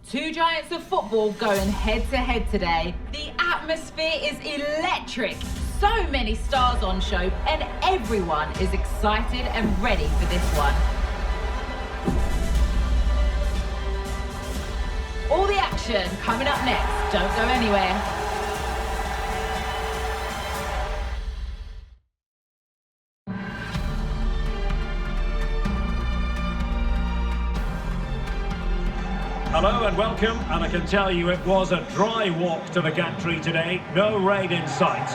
Two giants of football going head-to-head today. The atmosphere is electric. So many stars on show, and everyone is excited and ready for this one. All the action coming up next. Don't go anywhere. Hello and welcome, and I can tell you it was a dry walk to the gantry today, no rain in sight.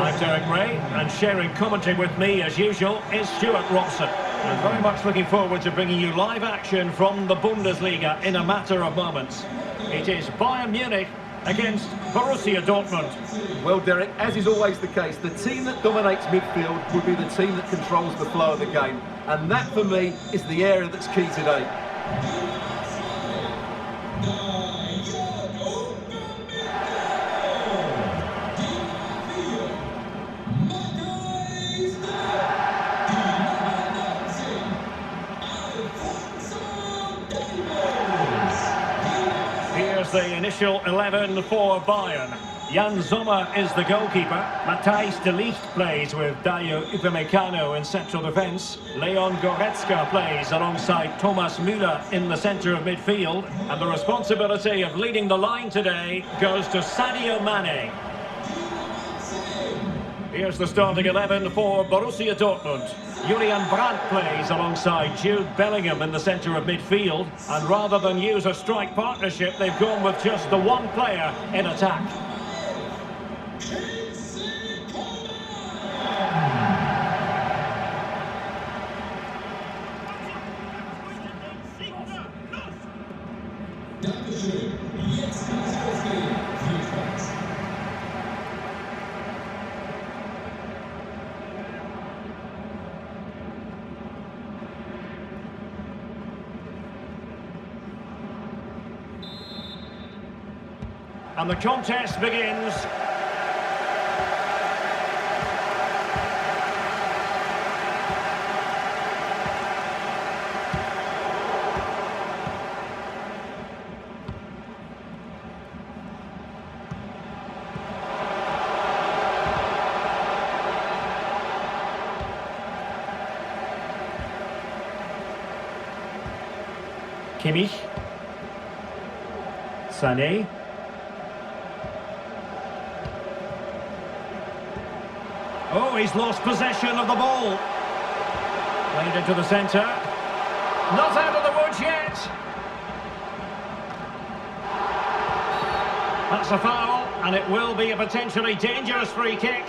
I'm Derek Ray, and sharing commentary with me as usual is Stuart Robson. I'm very much looking forward to bringing you live action from the Bundesliga in a matter of moments. It is Bayern Munich against Borussia Dortmund. Well, Derek, as is always the case, the team that dominates midfield will be the team that controls the flow of the game. And that, for me, is the area that's key today. Here's the initial 11 for Bayern. Jan Sommer is the goalkeeper. Matthijs de Ligt plays with Dayo Upamecano in central defence. Leon Goretzka plays alongside Thomas Müller in the centre of midfield. And the responsibility of leading the line today goes to Sadio Mane. Here's the starting 11 for Borussia Dortmund. Julian Brandt plays alongside Jude Bellingham in the centre of midfield. And rather than use a strike partnership, they've gone with just the one player in attack. And the contest begins. Kimmich. Sané. Oh, he's lost possession of the ball. Played into the centre. Not out of the woods yet. That's a foul, and it will be a potentially dangerous free kick.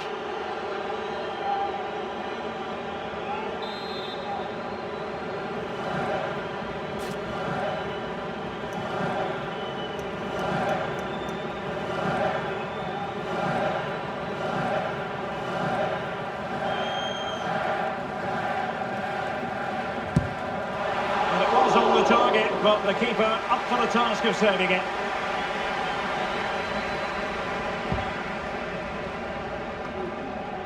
On the target, but the keeper up for the task of saving it.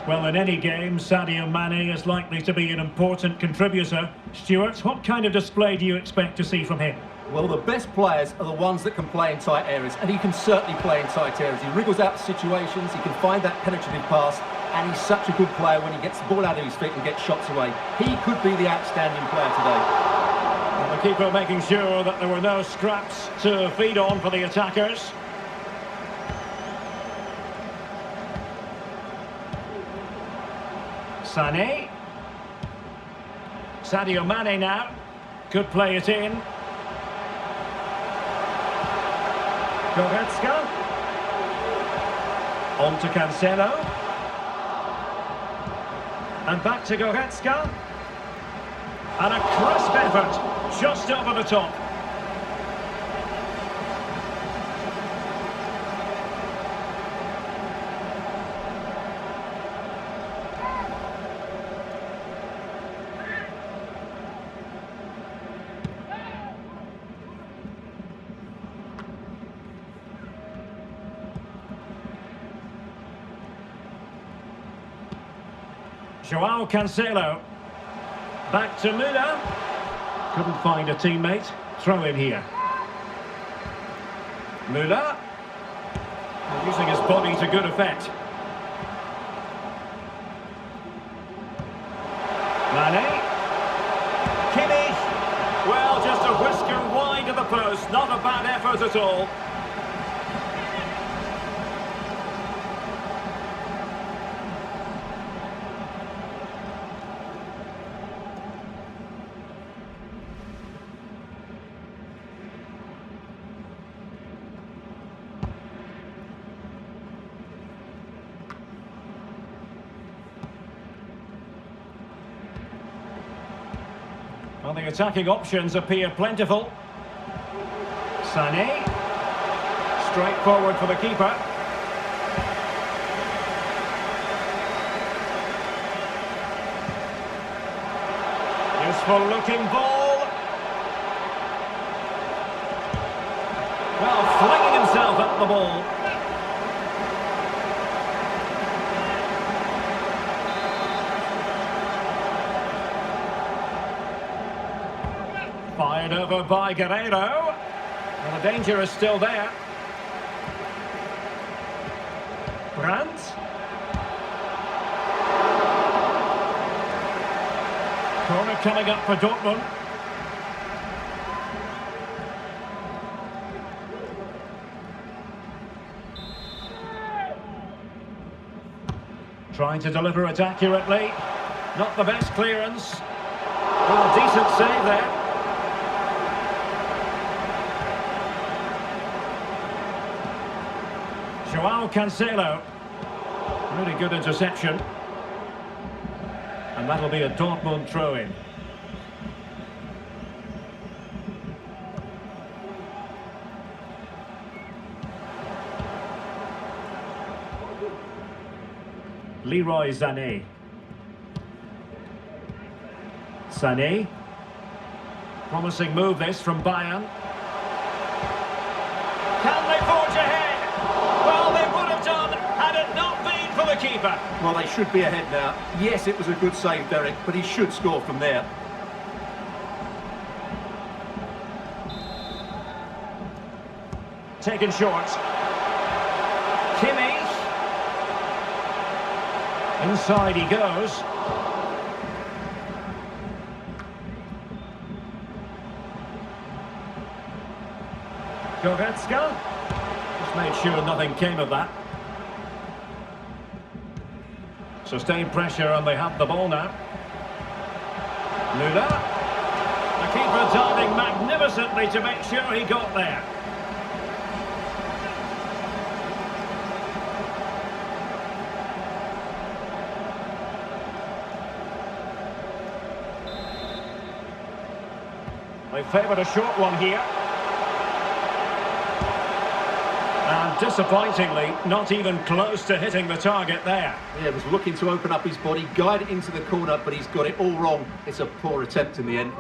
Well, in any game, Sadio Mane is likely to be an important contributor. Stuart, what kind of display do you expect to see from him? Well, the best players are the ones that can play in tight areas, and he can certainly play in tight areas. He wriggles out situations, he can find that penetrative pass, and he's such a good player when he gets the ball out of his feet and gets shots away. He could be the outstanding player today. The keeper making sure that there were no scraps to feed on for the attackers. Sané. Sadio Mane now. Could play it in. Goretzka. On to Cancelo. And back to Goretzka. And a crisp effort, just over the top. João Cancelo. Back to Müller. Couldn't find a teammate. Throw in here. Müller. Using his body to good effect. Mane. Kimmich. Well, just a whisker wide of the post. Not a bad effort at all. Well, the attacking options appear plentiful. Sané. Straight forward for the keeper. Useful looking ball. Well, flinging himself at the ball. Fired over by Guerreiro. Well, the danger is still there. Brandt. Corner coming up for Dortmund. Trying to deliver it accurately. Not the best clearance. Well, decent save there. Joao Cancelo. Really good interception. And that'll be a Dortmund throw-in. Leroy Sané. Sané. Promising move this from Bayern. Can they forge ahead? Well, they would have done had it not been for the keeper. Well, they should be ahead now. Yes, it was a good save, Derek, but he should score from there. Taken short. Kimmich. Inside he goes. Goretzka. Just made sure nothing came of that. Sustained pressure and they have the ball now. Müller. The keeper diving magnificently to make sure he got there. They favoured a short one here. And disappointingly, not even close to hitting the target there. Yeah, was looking to open up his body, guide it into the corner, but he's got it all wrong. It's a poor attempt in the end.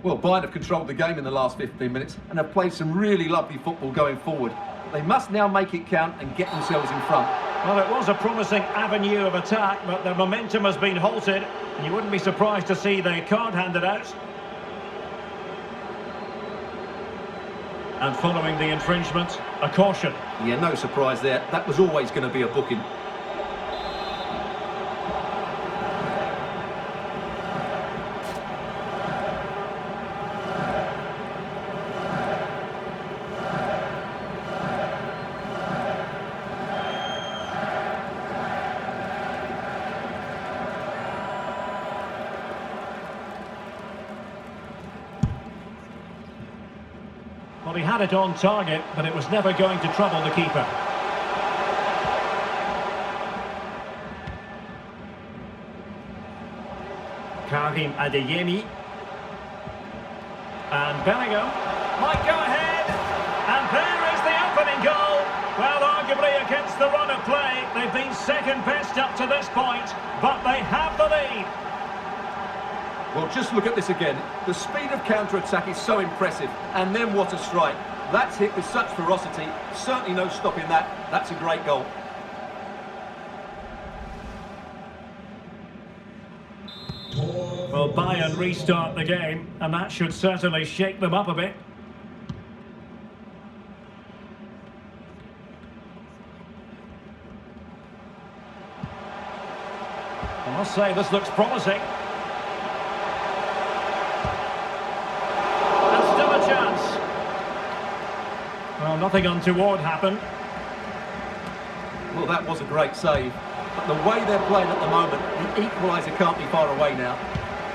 Well, Bayern have controlled the game in the last 15 minutes and have played some really lovely football going forward. They must now make it count and get themselves in front. Well, it was a promising avenue of attack, but their momentum has been halted. You wouldn't be surprised to see the card handed out. And following the infringement, a caution. Yeah, no surprise there. That was always going to be a booking. Well, he had it on target, but it was never going to trouble the keeper. Karim Adeyemi. And Bellingham might go ahead. And there is the opening goal. Well, arguably against the run of play, they've been second best up to this point, but they have the lead. Well, just look at this again. The speed of counter-attack is so impressive. And then what a strike. That's hit with such ferocity. Certainly no stopping that. That's a great goal. Well, Bayern restart the game, and that should certainly shake them up a bit. I must say, this looks promising. And still a chance. Well, nothing untoward happened. Well, that was a great save. But the way they're playing at the moment, the equaliser can't be far away now.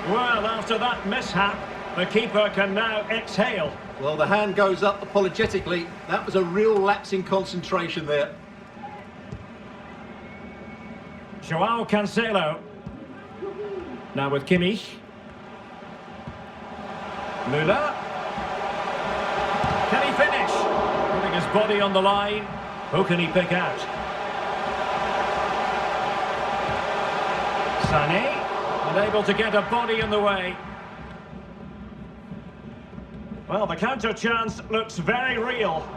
Well, after that mishap, the keeper can now exhale. Well, the hand goes up apologetically. That was a real lapse in concentration there. Joao Cancelo. Now with Kimmich. Müller. Can he finish? Putting his body on the line. Who can he pick out? Sané. Unable to get a body in the way. Well, the counter chance looks very real.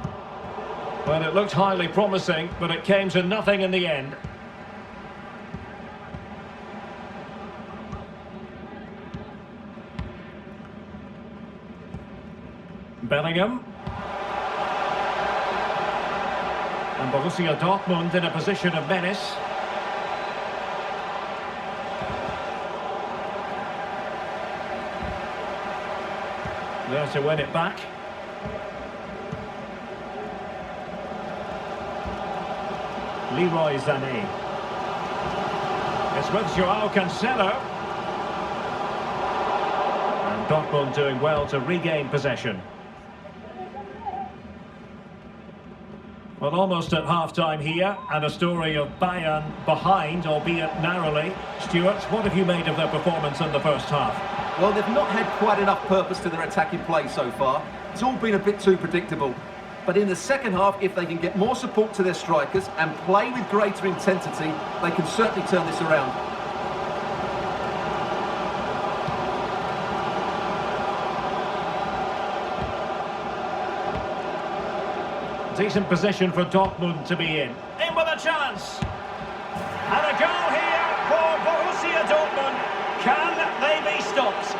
Well, it looked highly promising, but it came to nothing in the end. Bellingham. And Borussia Dortmund in a position of menace. There to win it back. Leroy Sané. It's with Joao Cancelo. And Dortmund doing well to regain possession. Well, almost at half-time here, and a story of Bayern behind, albeit narrowly. Stuart, what have you made of their performance in the first half? Well, they've not had quite enough purpose to their attacking play so far. It's all been a bit too predictable. But in the second half, if they can get more support to their strikers and play with greater intensity, they can certainly turn this around. Decent position for Dortmund to be in. In with a chance! And a goal here for Borussia Dortmund. Can they be stopped?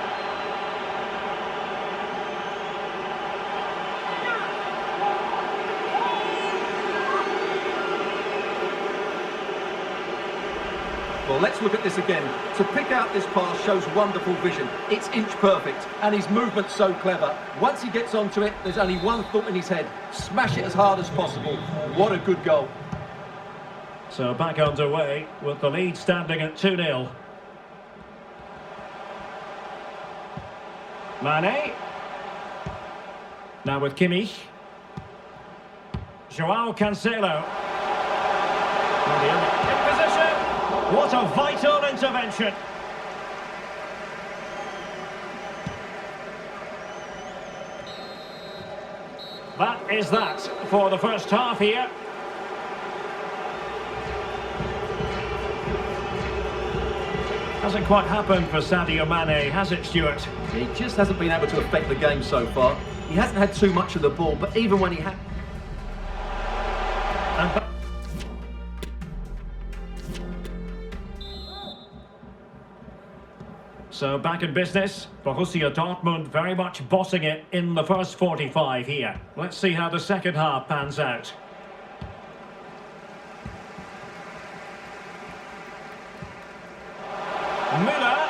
Well, let's look at this again. To pick out this pass shows wonderful vision. It's inch perfect, and his movement's so clever. Once he gets onto it, there's only one thought in his head. Smash it as hard as possible. What a good goal. So back underway with the lead standing at 2-0. Mane. Now with Kimmich. Joao Cancelo. In position. What a vital intervention. That is that for the first half here. Hasn't quite happened for Sadio Mane, has it, Stuart? He just hasn't been able to affect the game so far. He hasn't had too much of the ball, but even when he had... So back in business, Borussia Dortmund very much bossing it in the first 45 here. Let's see how the second half pans out. Müller.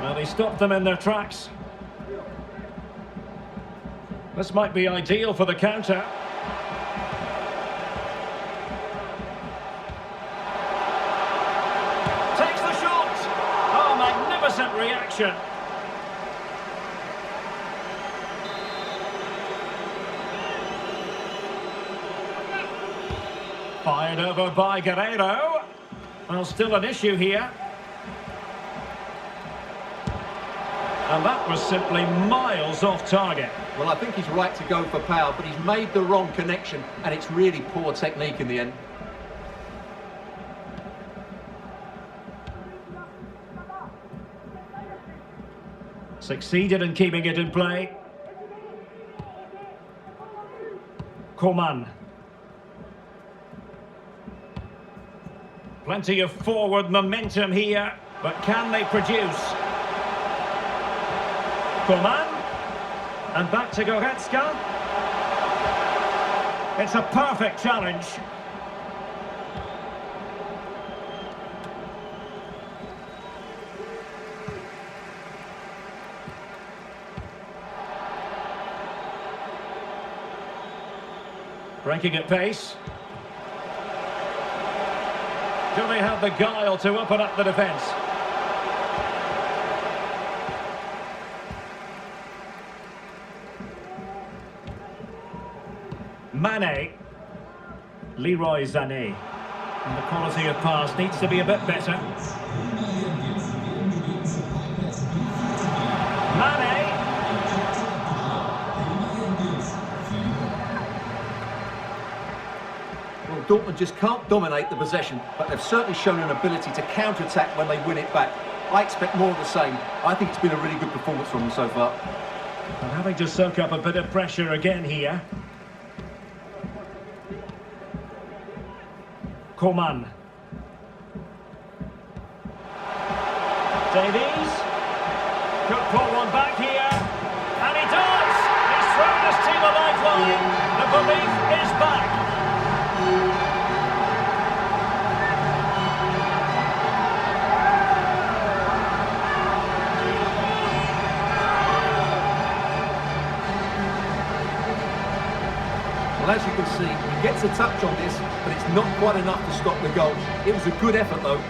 Well, he stopped them in their tracks. This might be ideal for the counter. Takes the shot! Oh, magnificent reaction. Fired over by Guerreiro. Well, still an issue here. And that was simply miles off target. Well, I think he's right to go for power, but he's made the wrong connection, and it's really poor technique in the end. Succeeded in keeping it in play. Coman. Plenty of forward momentum here, but can they produce? Coman. And back to Goretzka. It's a perfect challenge. Breaking at pace. Do they have the guile to open up the defence? Mane. Leroy Sané. And the quality of pass needs to be a bit better. Mane. Well, Dortmund just can't dominate the possession, but they've certainly shown an ability to counter-attack when they win it back. I expect more of the same. I think it's been a really good performance from them so far. And having to soak up a bit of pressure again here. Coman. Davies. Could pull one back here. And he does! He's thrown his team a lifeline. The belief is back. Well, as you can see, he gets a touch on this, but it's not quite enough to stop the goal. It was a good effort, though.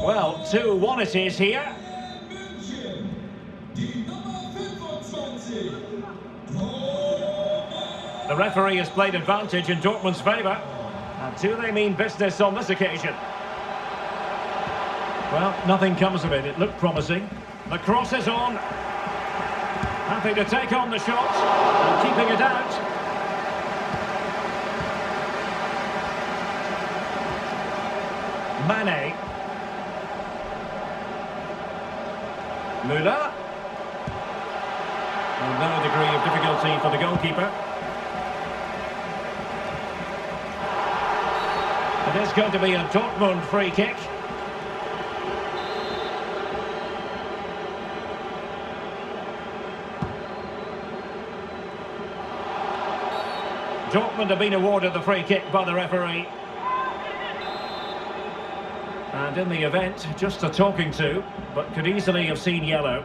Well, 2-1 it is here. The referee has played advantage in Dortmund's favour. And do they mean business on this occasion? Well, nothing comes of it. It looked promising. The cross is on. Happy to take on the shot. And keeping it out. Mane. Müller. Well, no degree of difficulty for the goalkeeper. It is going to be a Dortmund free kick. Dortmund have been awarded the free kick by the referee. And in the event, just a talking to, but could easily have seen yellow.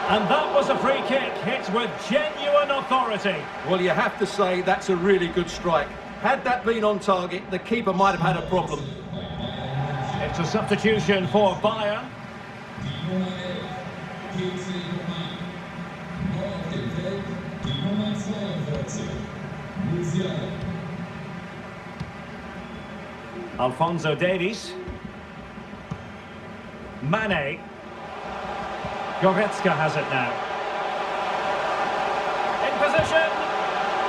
And that was a free kick, hit with genuine authority. Well, you have to say that's a really good strike. Had that been on target, the keeper might have had a problem. It's a substitution for Bayern. Alphonso Davies. Mane. Goretzka has it now. In position.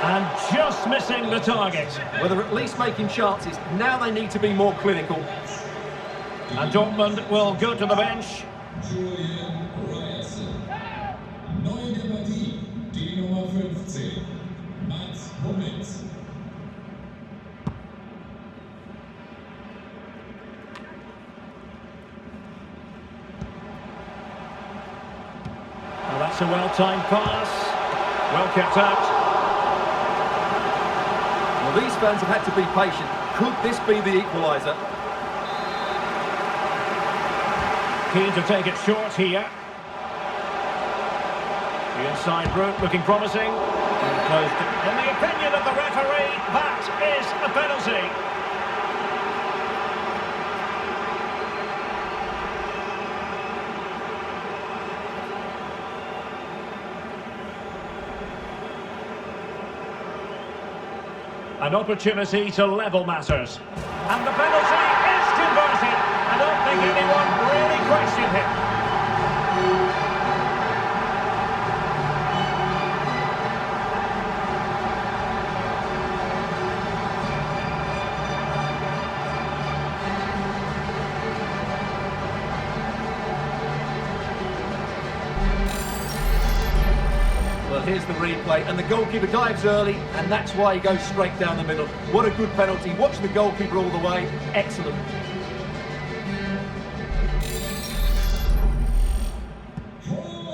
And just missing the target. Well, they're at least making chances. Now they need to be more clinical. And Dortmund will go to the bench. Well, that's a well-timed pass. Well kept out. Well, these fans have had to be patient. Could this be the equaliser? Keen to take it short here. The inside route looking promising. And closed. In the opinion of the referee, that is a penalty. An opportunity to level matters. And the penalty is converted. I don't think anyone here's the replay, and the goalkeeper dives early, and that's why he goes straight down the middle. What a good penalty. Watch the goalkeeper all the way. Excellent.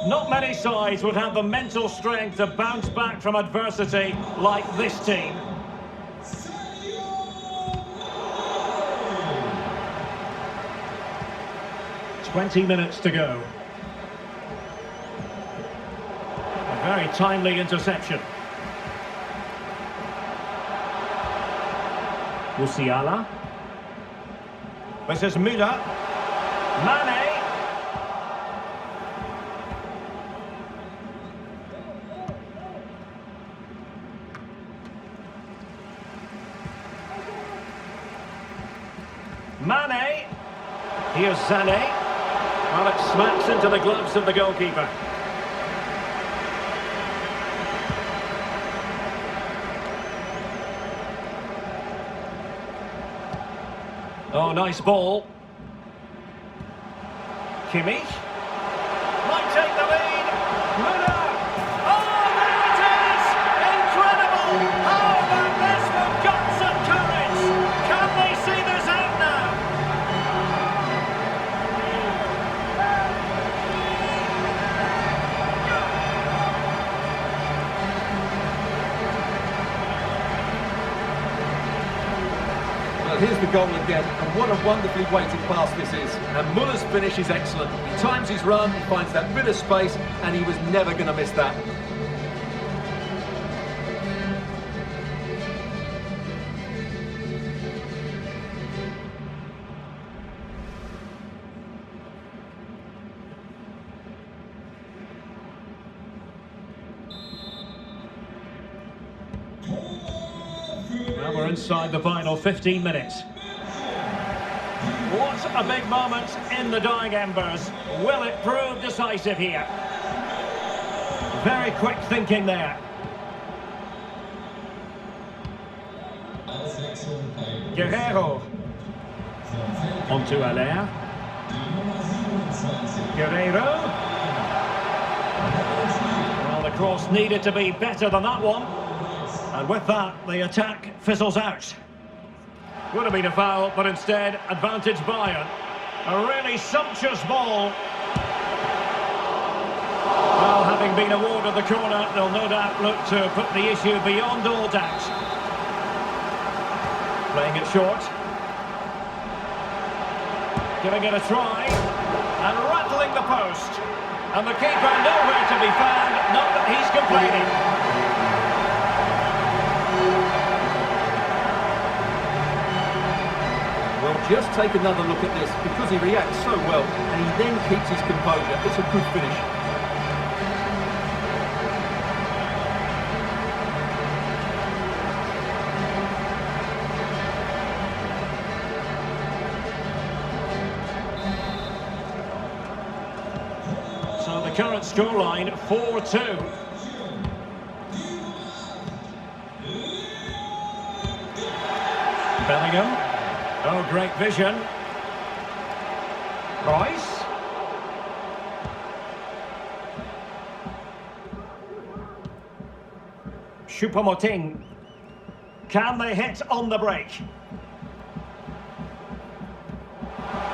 Not many sides would have the mental strength to bounce back from adversity like this team. "20 minutes to go." A very timely interception. Musiala. This is Müller. Mane. Mane. Here's Sané. Well, it smacks into the gloves of the goalkeeper. Oh, nice ball. Kimmich. Might take the lead. Müller. Oh, there it is! Incredible! Oh, that mess with guts and courage. Can they see this out now? Well, here's the goal again, and what a wonderfully weighted pass this is. And Muller's finish is excellent. He times his run, he finds that bit of space, and he was never going to miss that. Well, we're inside the final 15 minutes. What a big moment in the dying embers. Will it prove decisive here? Very quick thinking there. Guerrero. Onto Allaire. Guerrero. Well, the cross needed to be better than that one. And with that, the attack fizzles out. Would have been a foul, but instead, advantage Bayern. A really sumptuous ball. Well, having been awarded the corner, they'll no doubt look to put the issue beyond all doubt. Playing it short. Giving it a try. And rattling the post. And the keeper nowhere to be found, not that he's complaining. Well, just take another look at this, because he reacts so well, and he then keeps his composure. It's a good finish. So the current scoreline, 4-2. Bellingham. Oh, great vision. Royce. Choupo-Moting. Can they hit on the break?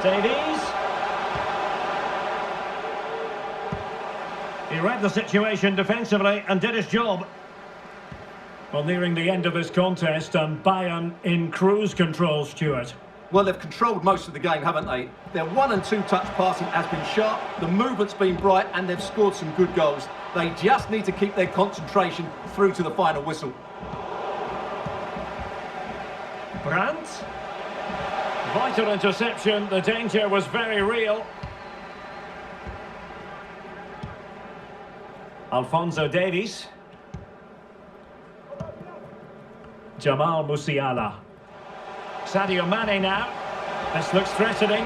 Davies. He read the situation defensively and did his job. Well, nearing the end of this contest, and Bayern in cruise control, Stuart. Well, they've controlled most of the game, haven't they? Their 1- and 2-touch passing has been sharp, the movement's been bright, and they've scored some good goals. They just need to keep their concentration through to the final whistle. Brandt. Vital interception, the danger was very real. Alphonso Davies. Jamal Musiala. Sadio Mane now. This looks threatening.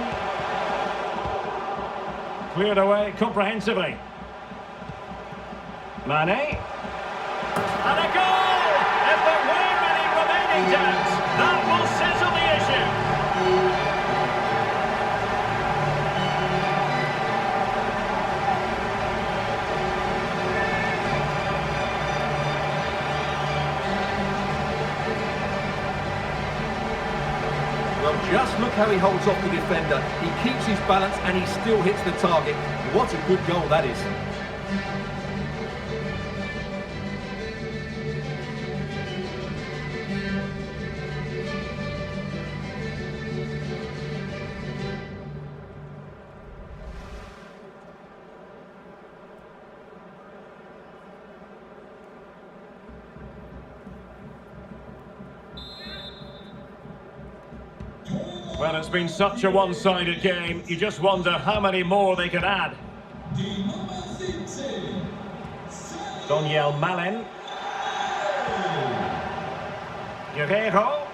Cleared away comprehensively. Mane. And a goal! If there were any remaining doubts, that will settle the issue. Just look how he holds off the defender. He keeps his balance and he still hits the target. What a good goal that is. Well, it's been such a one-sided game. You just wonder how many more they could add. Daniel Malen. Guerrero.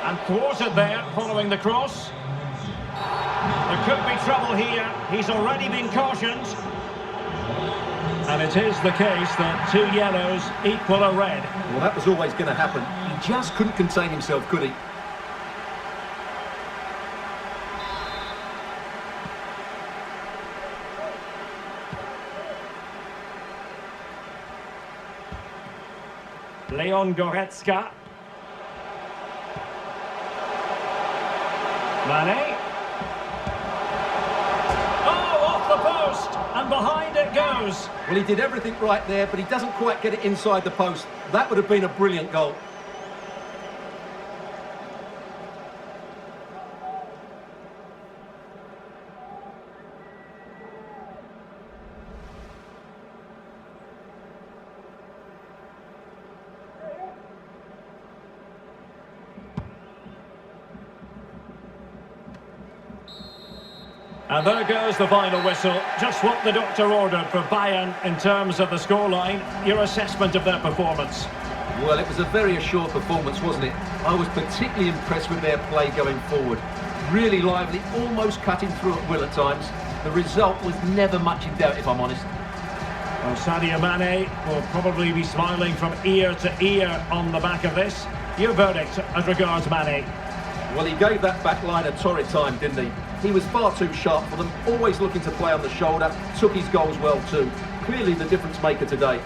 And thwarted there following the cross. There could be trouble here. He's already been cautioned. And it is the case that 2 yellows equal a red. Well, that was always going to happen. He just couldn't contain himself, could he? Leon Goretzka. Mane. Oh, off the post! And behind it goes. Well, he did everything right there, but he doesn't quite get it inside the post. That would have been a brilliant goal. And there goes the final whistle. Just what the doctor ordered for Bayern in terms of the scoreline. Your assessment of their performance? Well, it was a very assured performance, wasn't it? I was particularly impressed with their play going forward. Really lively, almost cutting through at will at times. The result was never much in doubt, if I'm honest. Well, Sadio Mane will probably be smiling from ear to ear on the back of this. Your verdict as regards Mane? Well, he gave that back line a torrid time, didn't he? He was far too sharp for them, always looking to play on the shoulder, took his goals well too. Clearly the difference maker today.